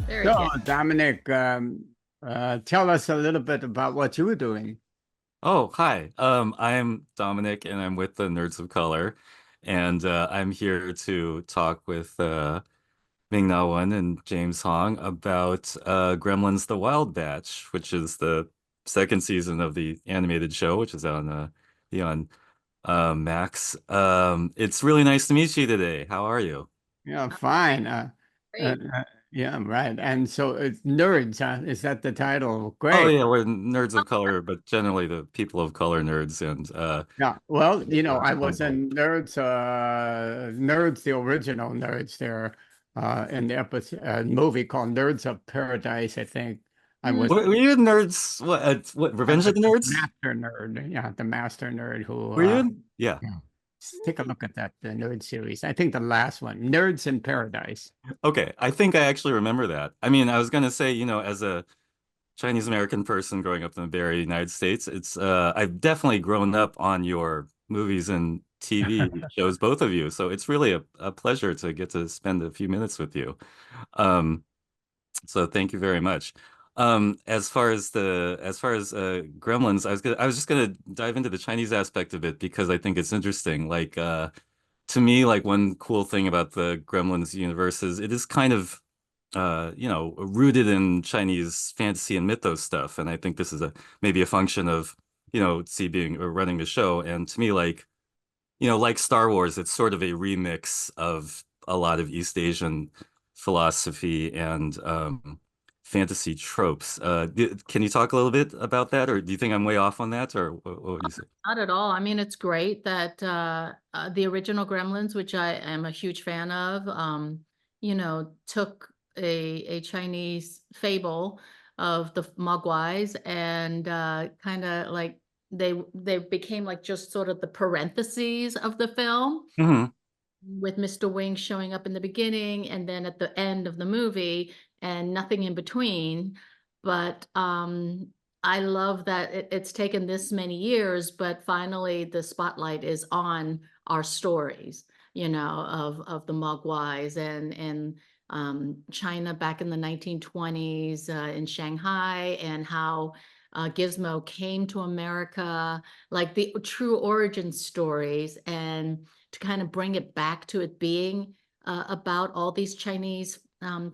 Very So, good. Dominic, tell us a little bit about what you were doing. Oh, hi. I'm Dominic and I'm with the Nerds of Color. And I'm here to talk with Ming-Na Wen and James Hong about Gremlins The Wild Batch, which is the second season of the animated show, which is on Max. It's really nice to meet you today. How are you? Yeah, fine. Uh, Great. yeah, right. And so it's nerds, huh? Is that the title? Oh Great. yeah, we're Nerds of Color, but generally the people of color nerds and Yeah. Well, I was Shanghai. in Nerds, the original Nerds there, in the episode movie called Nerds of Paradise, I think. I was Mm. Were you nerds? What? I Revenge was of the the Nerds? master nerd. Yeah, the master nerd who Were you? Yeah. yeah. Take a look at that the nerd series. I think the last one, Nerds in Paradise. Okay. I think I actually remember that. I mean, I was gonna say, as a Chinese American person growing up in the Bay Area, United States, it's I've definitely grown up on your movies and TV shows, both of you. So it's really a pleasure to get to spend a few minutes with you. Um, So thank you very much. As far as Gremlins, I was just gonna dive into the Chinese aspect of it because I think it's interesting. Like to me, like one cool thing about the Gremlins universe is it is kind of rooted in Chinese fantasy and mythos stuff. And I think this is a maybe a function of, see being or running the show. And to me, like Star Wars, it's sort of a remix of a lot of East Asian philosophy and fantasy tropes. Can you talk a little bit about that, or do you think I'm way off on that, or what would you say? Not at all. I mean, it's great that the original Gremlins, which I am a huge fan of, took a Chinese fable of the Mogwais and kind of like they became like just sort of the parentheses of the film, Hmm. with Mr. Wing showing up in the beginning and then at the end of the movie and nothing in between. But I love that it's taken this many years, but finally the spotlight is on our stories, of the Mogwais and China back in the 1920s, in Shanghai, and how Gizmo came to America, like the true origin stories, and to kind of bring it back to it being about all these Chinese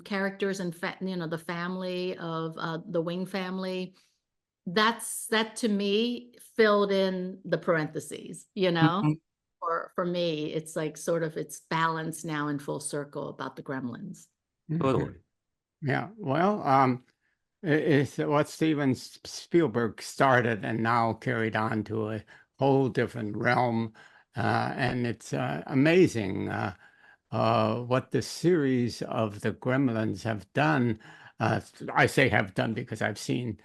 characters and the family of the Wing family. That to me filled in the parentheses. For me, it's like sort of it's balanced now in full circle about the Gremlins. Mhm. Totally. Yeah. Well, it's what Steven Spielberg started and now carried on to a whole different realm. And it's amazing what the series of the Gremlins have done. I say have done because I've seen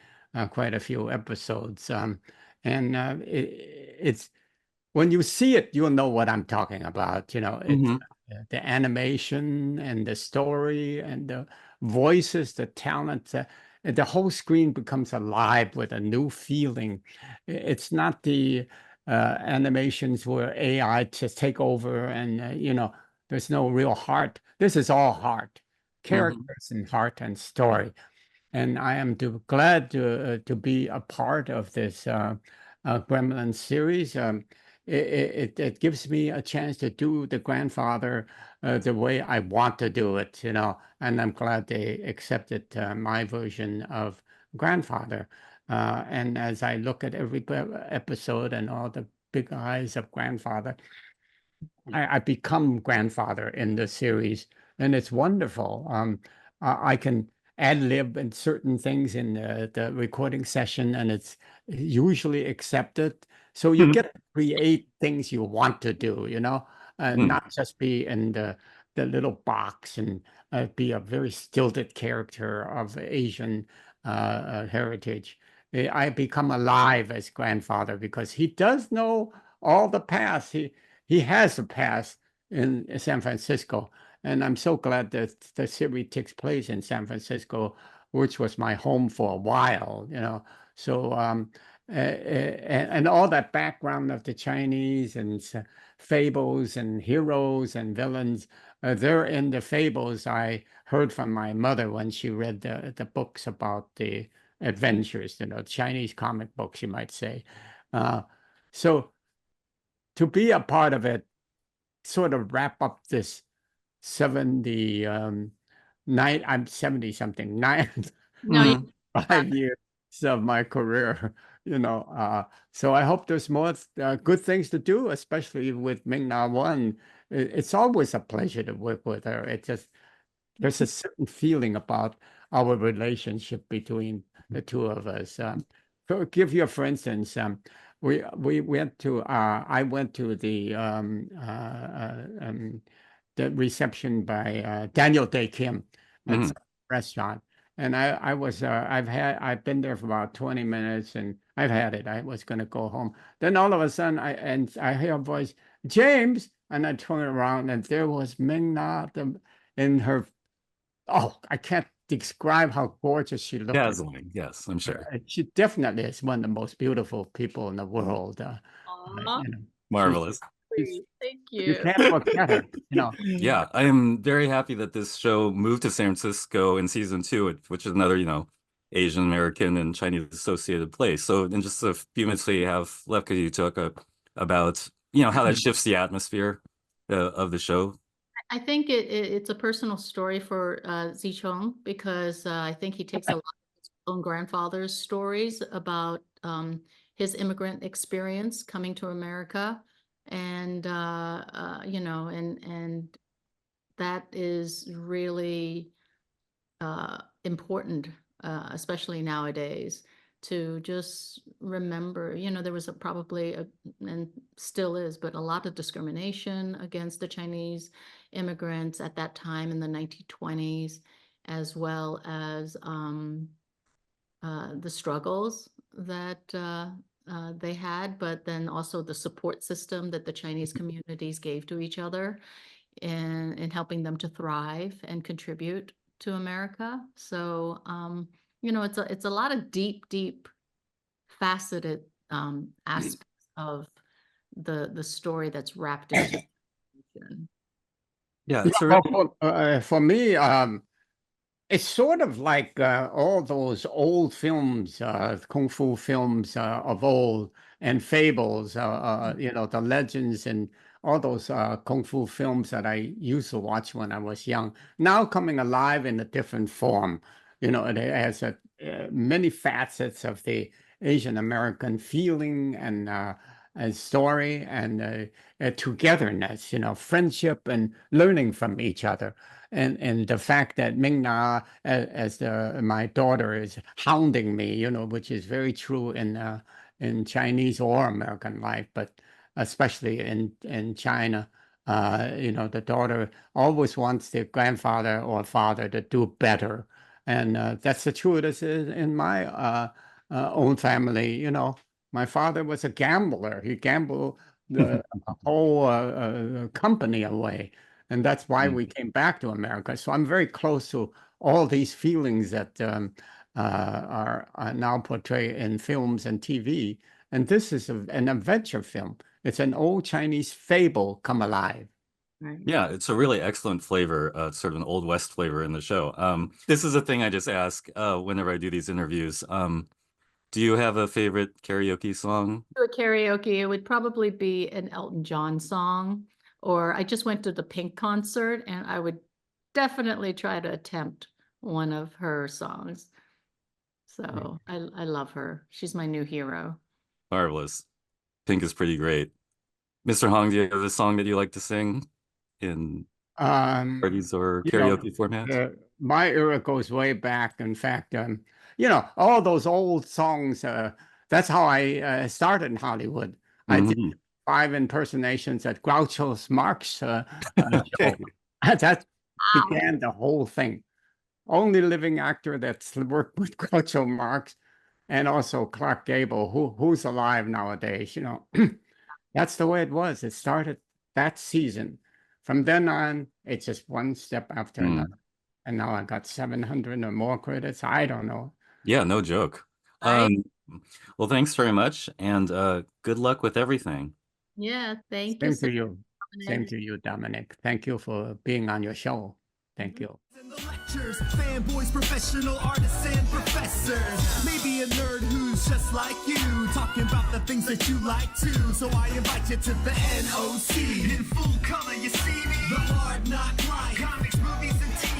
quite a few episodes. And it's when you see it, you'll know what I'm talking about. It's Hmm. the animation and the story and the voices, the talent, the whole screen becomes alive with a new feeling. It's not the animations where AI just take over and there's no real heart. This is all heart, Hmm. characters and heart and story. And I am glad to be a part of this Gremlin series. It gives me a chance to do the grandfather the way I want to do it, and I'm glad they accepted my version of grandfather. And as I look at every episode and all the big eyes of grandfather, I become grandfather in the series, and it's wonderful. I can ad lib in certain things in the recording session, and it's usually accepted. So you get to create things you want to do, and Hmm. not just be in the little box and be a very stilted character of Asian heritage. I become alive as grandfather because he does know all the past. He has a past in San Francisco, and I'm so glad that the series takes place in San Francisco, which was my home for a while. So and all that background of the Chinese and fables and heroes and villains. They're in the fables I heard from my mother when she read the books about the adventures, Chinese comic books, you might say. So to be a part of it, sort of wrap up this 70 nine, I'm 70 something, No, Mhm. 5 years of my career, so I hope there's more good things to do, especially with Ming-Na Wen. It's always a pleasure to work with her. There's a certain feeling about our relationship between the two of us. Give you, for instance, we went to I went to the reception by Daniel Day Kim at Mhm. some restaurant, and I've been there for about 20 minutes, and I've had it. I was going to go home. Then all of a sudden, I hear a voice, James, and I turn around, and there was Ming-Na in her. Oh, I can't describe how gorgeous she looked. Dazzling, yes, I'm sure. She definitely is one of the most beautiful people in the world. aw, She's, Marvelous. she's thank you you. can't forget her. Yeah, I am very happy that this show moved to San Francisco in season 2, which is another, Asian American and Chinese associated place. So in just a few minutes that you have left, could you talk about, how that shifts the atmosphere of the show? I think it's a personal story for Zichong because I think he takes a lot of his own grandfather's stories about his immigrant experience coming to America, and and that is really important, especially nowadays, to just remember, there was probably and still is, but a lot of discrimination against the Chinese immigrants at that time in the 1920s, as well as the struggles that they had, but then also the support system that the Chinese communities gave to each other in helping them to thrive and contribute to America. So, it's a lot of deep, faceted aspects of the story that's wrapped into fiction. Yeah, it's a Well, really for me, it's sort of like all those old films, kung fu films of old, and fables, the legends and all those kung fu films that I used to watch when I was young, now coming alive in a different form. It has many facets of the Asian American feeling and story and togetherness, friendship and learning from each other. And the fact that Ming-Na, as my daughter, is hounding me, which is very true in Chinese or American life, but especially in China. The daughter always wants the grandfather or father to do better, and that's the truth. As in my own family. My father was a gambler. He gambled the whole company away. And that's why we came back to America. So I'm very close to all these feelings that are now portrayed in films and TV. And this is an adventure film. It's an old Chinese fable come alive. Right. Yeah, it's a really excellent flavor, sort of an Old West flavor in the show. This is a thing I just ask whenever I do these interviews. Do you have a favorite karaoke song? To a karaoke, it would probably be an Elton John song, or I just went to the Pink concert and I would definitely try to attempt one of her songs. So I love her. She's my new hero. Marvelous. Pink is pretty great. Mr. Hong, do you have a song that you like to sing in Um, parties or you know, karaoke formats? my era goes way back. In fact, all those old songs, that's how I started in Hollywood. I did Mhm. 5 impersonations at Groucho Marx show. That Wow. began the whole thing. Only living actor that's worked with Groucho Marx and also Clark Gable, who's alive nowadays. That's the way it was. It started that season. From then on, it's just one step after Mm. another. And now I got 700 or more credits. I don't know. Yeah, no joke. Right? Well, thanks very much, and good luck with everything. Yeah, thank you Same so to you. Same much. to you, Dominic. Thank you for being on your show. Thank you. In the lectures, fanboys, professional artists, and professors. Maybe a nerd who's just like you, talking about the things that you like too. So I invite you to the NOC. In full color, you see me. The hard knock life, comics, movies, and TV.